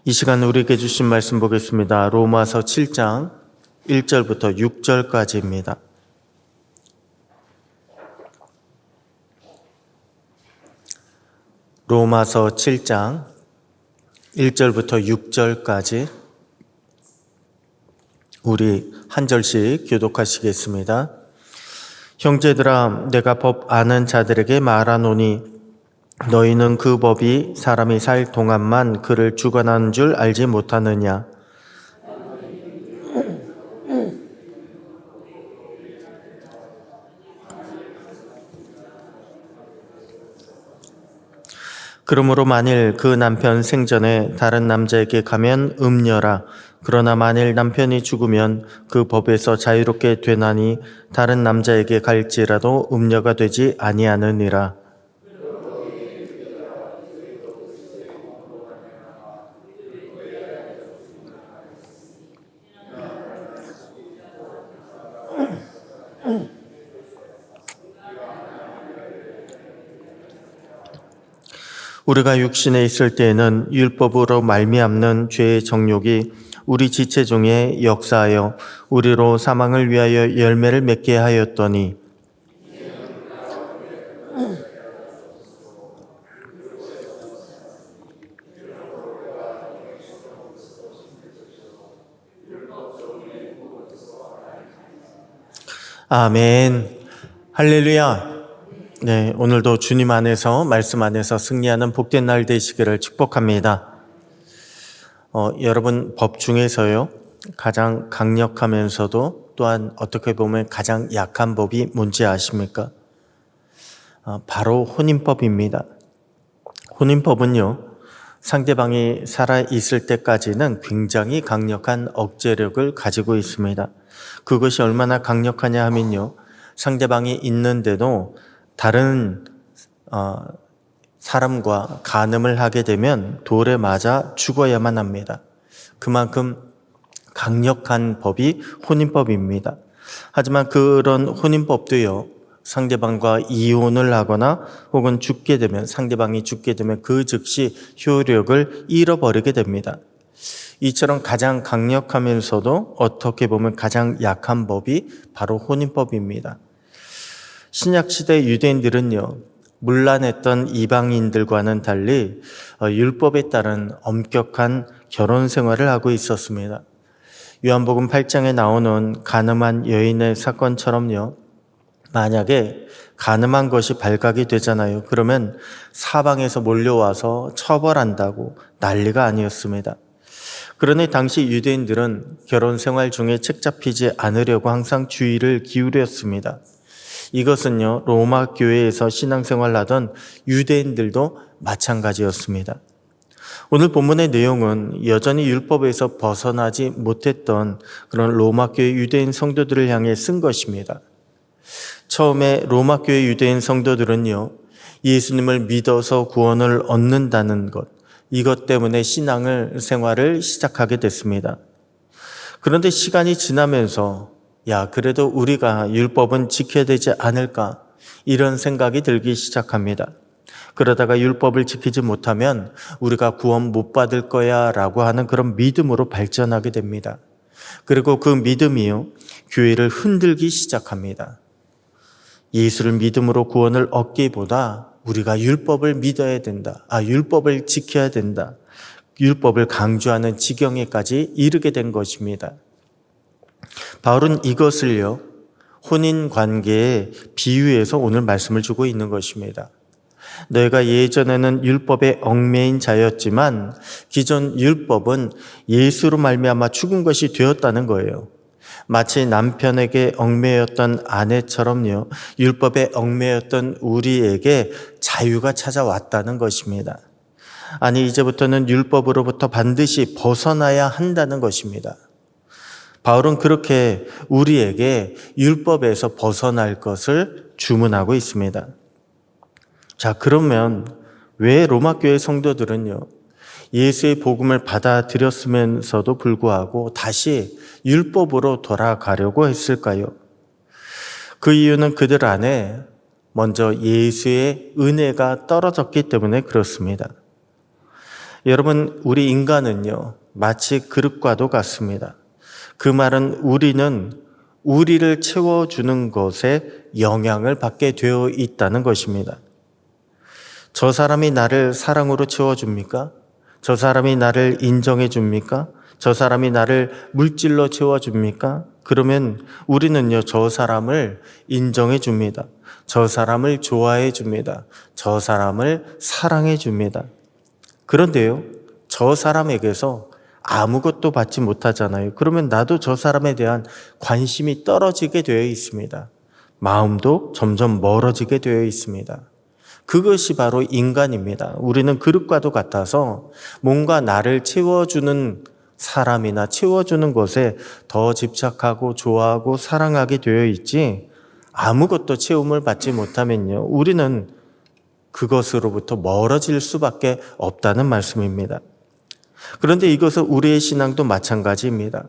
이 시간 우리에게 주신 말씀 보겠습니다. 로마서 7장 1절부터 6절까지입니다. 로마서 7장 1절부터 6절까지 우리 한 절씩 교독하시겠습니다. 형제들아, 내가 법 아는 자들에게 말하노니 너희는 그 법이 사람이 살 동안만 그를 주관하는 줄 알지 못하느냐? 그러므로 만일 그 남편 생전에 다른 남자에게 가면 음녀라. 그러나 만일 남편이 죽으면 그 법에서 자유롭게 되나니 다른 남자에게 갈지라도 음녀가 되지 아니하느니라. 우리가 육신에 있을 때에는 율법으로 말미암는 죄의 정욕이 우리 지체 중에 역사하여 우리로 사망을 위하여 열매를 맺게 하였더니 아멘. 할렐루야. 네, 오늘도 주님 안에서 말씀 안에서 승리하는 복된 날 되시기를 축복합니다. 여러분, 법 중에서요 가장 강력하면서도 또한 어떻게 보면 가장 약한 법이 뭔지 아십니까? 바로 혼인법입니다. 혼인법은요 상대방이 살아있을 때까지는 굉장히 강력한 억제력을 가지고 있습니다. 그것이 얼마나 강력하냐 하면요, 상대방이 있는데도 다른 사람과 간음을 하게 되면 돌에 맞아 죽어야만 합니다. 그만큼 강력한 법이 혼인법입니다. 하지만 그런 혼인법도요, 상대방과 이혼을 하거나 혹은 상대방이 죽게 되면 그 즉시 효력을 잃어버리게 됩니다. 이처럼 가장 강력하면서도 어떻게 보면 가장 약한 법이 바로 혼인법입니다. 신약시대 유대인들은요, 문란했던 이방인들과는 달리 율법에 따른 엄격한 결혼 생활을 하고 있었습니다. 요한복음 8장에 나오는 간음한 여인의 사건처럼요, 만약에 간음한 것이 발각이 되잖아요. 그러면 사방에서 몰려와서 처벌한다고 난리가 아니었습니다. 그러니 당시 유대인들은 결혼 생활 중에 책 잡히지 않으려고 항상 주의를 기울였습니다. 이것은요, 로마 교회에서 신앙생활하던 유대인들도 마찬가지였습니다. 오늘 본문의 내용은 여전히 율법에서 벗어나지 못했던 그런 로마 교회 유대인 성도들을 향해 쓴 것입니다. 처음에 로마 교회 유대인 성도들은요, 예수님을 믿어서 구원을 얻는다는 것, 이것 때문에 신앙생활을 시작하게 됐습니다. 그런데 시간이 지나면서 그래도 우리가 율법은 지켜야 되지 않을까, 이런 생각이 들기 시작합니다. 그러다가 율법을 지키지 못하면 우리가 구원 못 받을 거야 라고 하는 그런 믿음으로 발전하게 됩니다. 그리고 그 믿음이요, 교회를 흔들기 시작합니다. 예수를 믿음으로 구원을 얻기보다 우리가 율법을 믿어야 된다, 율법을 지켜야 된다, 율법을 강조하는 지경에까지 이르게 된 것입니다. 바울은 이것을요, 혼인 관계에 비유해서 오늘 말씀을 주고 있는 것입니다. 너희가 예전에는 율법에 얽매인 자였지만 기존 율법은 예수로 말미암아 죽은 것이 되었다는 거예요. 마치 남편에게 얽매였던 아내처럼요, 율법에 얽매였던 우리에게 자유가 찾아왔다는 것입니다. 아니, 이제부터는 율법으로부터 반드시 벗어나야 한다는 것입니다. 바울은 그렇게 우리에게 율법에서 벗어날 것을 주문하고 있습니다. 자, 그러면 왜 로마교회 성도들은요, 예수의 복음을 받아들였으면서도 불구하고 다시 율법으로 돌아가려고 했을까요? 그 이유는 그들 안에 먼저 예수의 은혜가 떨어졌기 때문에 그렇습니다. 여러분, 우리 인간은요, 마치 그릇과도 같습니다. 그 말은 우리는 우리를 채워주는 것에 영향을 받게 되어 있다는 것입니다. 저 사람이 나를 사랑으로 채워줍니까? 저 사람이 나를 인정해 줍니까? 저 사람이 나를 물질로 채워줍니까? 그러면 우리는요, 저 사람을 인정해 줍니다. 저 사람을 좋아해 줍니다. 저 사람을 사랑해 줍니다. 그런데요, 저 사람에게서 아무것도 받지 못하잖아요. 그러면 나도 저 사람에 대한 관심이 떨어지게 되어 있습니다. 마음도 점점 멀어지게 되어 있습니다. 그것이 바로 인간입니다. 우리는 그릇과도 같아서 뭔가 나를 채워주는 사람이나 채워주는 것에 더 집착하고 좋아하고 사랑하게 되어 있지, 아무것도 채움을 받지 못하면요, 우리는 그것으로부터 멀어질 수밖에 없다는 말씀입니다. 그런데 이것은 우리의 신앙도 마찬가지입니다.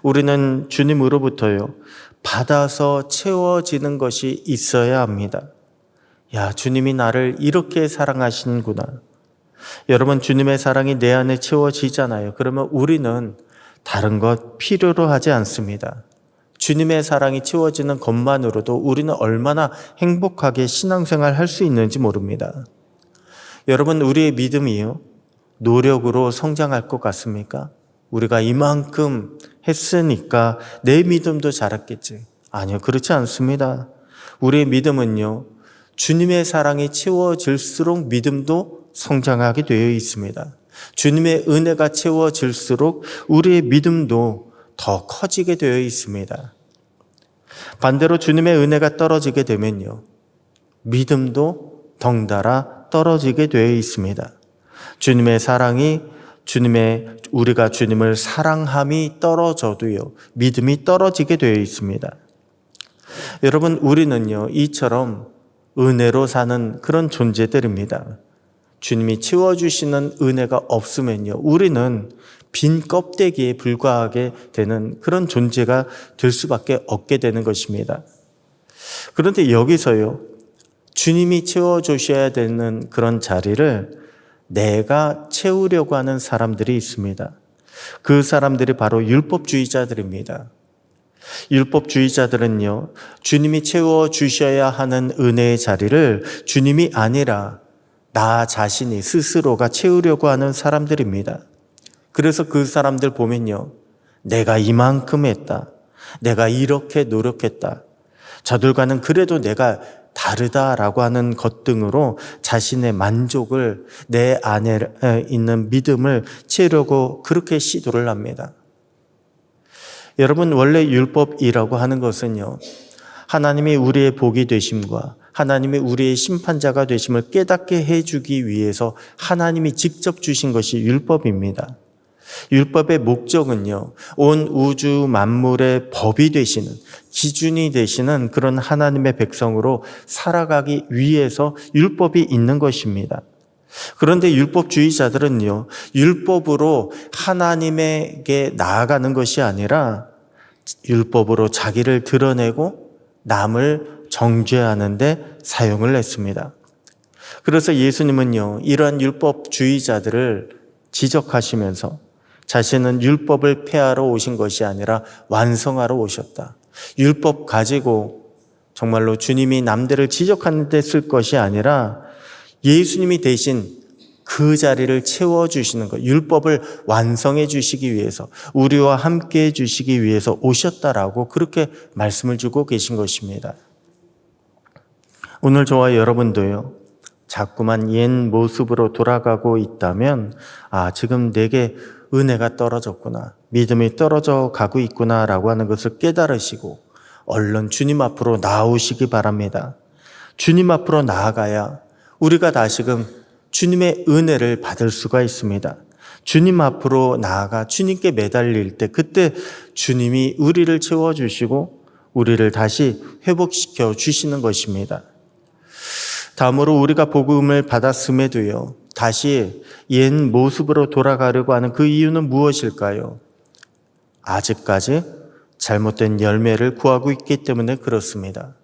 우리는 주님으로부터요, 받아서 채워지는 것이 있어야 합니다. 야, 주님이 나를 이렇게 사랑하시는구나. 여러분, 주님의 사랑이 내 안에 채워지잖아요. 그러면 우리는 다른 것 필요로 하지 않습니다. 주님의 사랑이 채워지는 것만으로도 우리는 얼마나 행복하게 신앙생활 할 수 있는지 모릅니다. 여러분, 우리의 믿음이요, 노력으로 성장할 것 같습니까? 우리가 이만큼 했으니까 내 믿음도 자랐겠지. 아니요, 그렇지 않습니다. 우리의 믿음은요, 주님의 사랑이 채워질수록 믿음도 성장하게 되어 있습니다. 주님의 은혜가 채워질수록 우리의 믿음도 더 커지게 되어 있습니다. 반대로 주님의 은혜가 떨어지게 되면요, 믿음도 덩달아 떨어지게 되어 있습니다. 주님의 사랑이, 우리가 주님을 사랑함이 떨어져도요, 믿음이 떨어지게 되어 있습니다. 여러분, 우리는요, 이처럼 은혜로 사는 그런 존재들입니다. 주님이 채워주시는 은혜가 없으면요, 우리는 빈 껍데기에 불과하게 되는 그런 존재가 될 수밖에 없게 되는 것입니다. 그런데 여기서요, 주님이 채워주셔야 되는 그런 자리를 내가 채우려고 하는 사람들이 있습니다. 그 사람들이 바로 율법주의자들입니다. 율법주의자들은요, 주님이 채워주셔야 하는 은혜의 자리를 주님이 아니라 나 자신이 스스로가 채우려고 하는 사람들입니다. 그래서 그 사람들 보면요, 내가 이만큼 했다, 내가 이렇게 노력했다, 저들과는 그래도 내가 다르다라고 하는 것 등으로 자신의 만족을, 내 안에 있는 믿음을 채우려고 그렇게 시도를 합니다. 여러분, 원래 율법이라고 하는 것은요, 하나님이 우리의 복이 되심과 하나님이 우리의 심판자가 되심을 깨닫게 해주기 위해서 하나님이 직접 주신 것이 율법입니다. 율법의 목적은요, 온 우주 만물의 법이 되시는, 기준이 되시는 그런 하나님의 백성으로 살아가기 위해서 율법이 있는 것입니다. 그런데 율법주의자들은요, 율법으로 하나님에게 나아가는 것이 아니라 율법으로 자기를 드러내고 남을 정죄하는 데 사용을 했습니다. 그래서 예수님은요, 이러한 율법주의자들을 지적하시면서 자신은 율법을 폐하러 오신 것이 아니라 완성하러 오셨다. 율법 가지고 정말로 주님이 남들을 지적하는 데 쓸 것이 아니라 예수님이 대신 그 자리를 채워주시는 것, 율법을 완성해 주시기 위해서, 우리와 함께 해 주시기 위해서 오셨다라고 그렇게 말씀을 주고 계신 것입니다. 오늘 저와 여러분도요, 자꾸만 옛 모습으로 돌아가고 있다면, 지금 내게 은혜가 떨어졌구나, 믿음이 떨어져 가고 있구나라고 하는 것을 깨달으시고 얼른 주님 앞으로 나오시기 바랍니다. 주님 앞으로 나아가야 우리가 다시금 주님의 은혜를 받을 수가 있습니다. 주님 앞으로 나아가 주님께 매달릴 때, 그때 주님이 우리를 채워주시고 우리를 다시 회복시켜 주시는 것입니다. 다음으로 우리가 복음을 받았음에도요, 다시 옛 모습으로 돌아가려고 하는 그 이유는 무엇일까요? 아직까지 잘못된 열매를 구하고 있기 때문에 그렇습니다.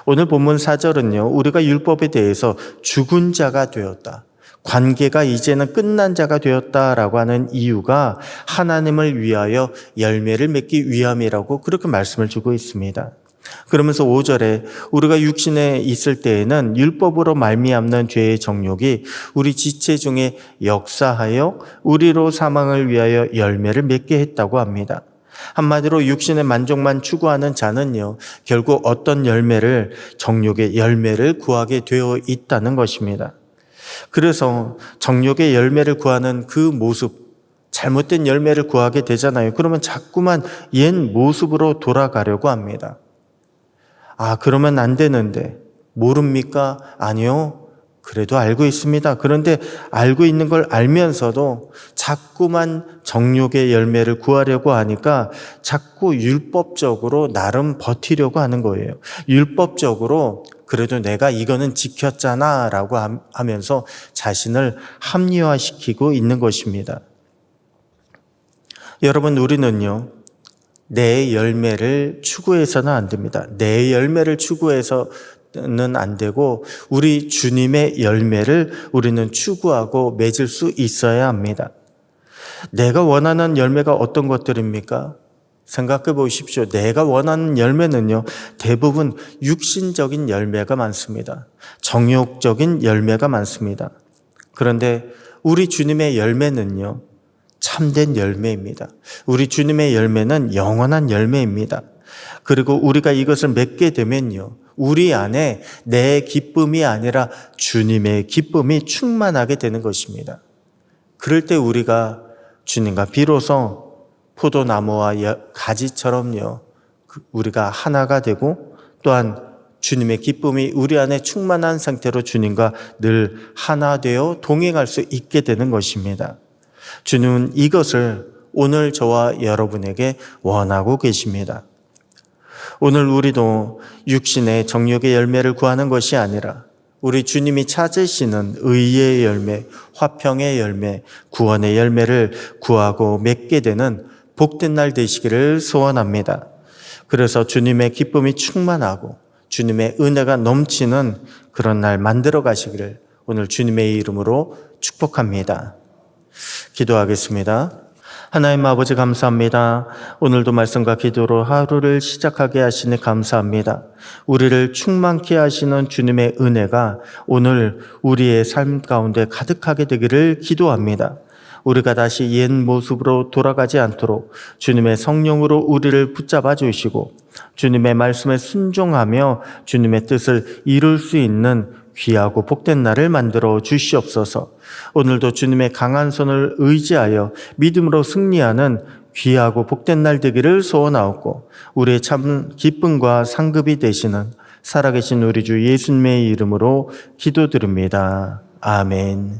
오늘 본문 4절은요, 우리가 율법에 대해서 죽은 자가 되었다, 관계가 이제는 끝난 자가 되었다라고 하는 이유가 하나님을 위하여 열매를 맺기 위함이라고 그렇게 말씀을 주고 있습니다. 그러면서 5절에 우리가 육신에 있을 때에는 율법으로 말미암는 죄의 정욕이 우리 지체 중에 역사하여 우리로 사망을 위하여 열매를 맺게 했다고 합니다. 한마디로 육신의 만족만 추구하는 자는요, 결국 어떤 열매를, 정욕의 열매를 구하게 되어 있다는 것입니다. 그래서 정욕의 열매를 구하는 그 모습, 잘못된 열매를 구하게 되잖아요. 그러면 자꾸만 옛 모습으로 돌아가려고 합니다. 그러면 안 되는데 모릅니까? 아니요. 그래도 알고 있습니다. 그런데 알고 있는 걸 알면서도 자꾸만 정욕의 열매를 구하려고 하니까 자꾸 율법적으로 나름 버티려고 하는 거예요. 율법적으로 그래도 내가 이거는 지켰잖아 라고 하면서 자신을 합리화시키고 있는 것입니다. 여러분, 우리는요, 내 열매를 추구해서는 안 됩니다. 내 열매를 추구해서는 안 되고 우리 주님의 열매를 우리는 추구하고 맺을 수 있어야 합니다. 내가 원하는 열매가 어떤 것들입니까? 생각해 보십시오. 내가 원하는 열매는요, 대부분 육신적인 열매가 많습니다. 정욕적인 열매가 많습니다. 그런데 우리 주님의 열매는요, 참된 열매입니다. 우리 주님의 열매는 영원한 열매입니다. 그리고 우리가 이것을 맺게 되면요, 우리 안에 내 기쁨이 아니라 주님의 기쁨이 충만하게 되는 것입니다. 그럴 때 우리가 주님과 비로소 포도나무와 가지처럼요, 우리가 하나가 되고 또한 주님의 기쁨이 우리 안에 충만한 상태로 주님과 늘 하나 되어 동행할 수 있게 되는 것입니다. 주님은 이것을 오늘 저와 여러분에게 원하고 계십니다. 오늘 우리도 육신의 정욕의 열매를 구하는 것이 아니라 우리 주님이 찾으시는 의의 열매, 화평의 열매, 구원의 열매를 구하고 맺게 되는 복된 날 되시기를 소원합니다. 그래서 주님의 기쁨이 충만하고 주님의 은혜가 넘치는 그런 날 만들어 가시기를 오늘 주님의 이름으로 축복합니다. 기도하겠습니다. 하나님 아버지, 감사합니다. 오늘도 말씀과 기도로 하루를 시작하게 하시니 감사합니다. 우리를 충만케 하시는 주님의 은혜가 오늘 우리의 삶 가운데 가득하게 되기를 기도합니다. 우리가 다시 옛 모습으로 돌아가지 않도록 주님의 성령으로 우리를 붙잡아 주시고 주님의 말씀에 순종하며 주님의 뜻을 이룰 수 있는 귀하고 복된 날을 만들어 주시옵소서. 오늘도 주님의 강한 손을 의지하여 믿음으로 승리하는 귀하고 복된 날 되기를 소원하옵고 우리의 참 기쁨과 상급이 되시는 살아계신 우리 주 예수님의 이름으로 기도드립니다. 아멘.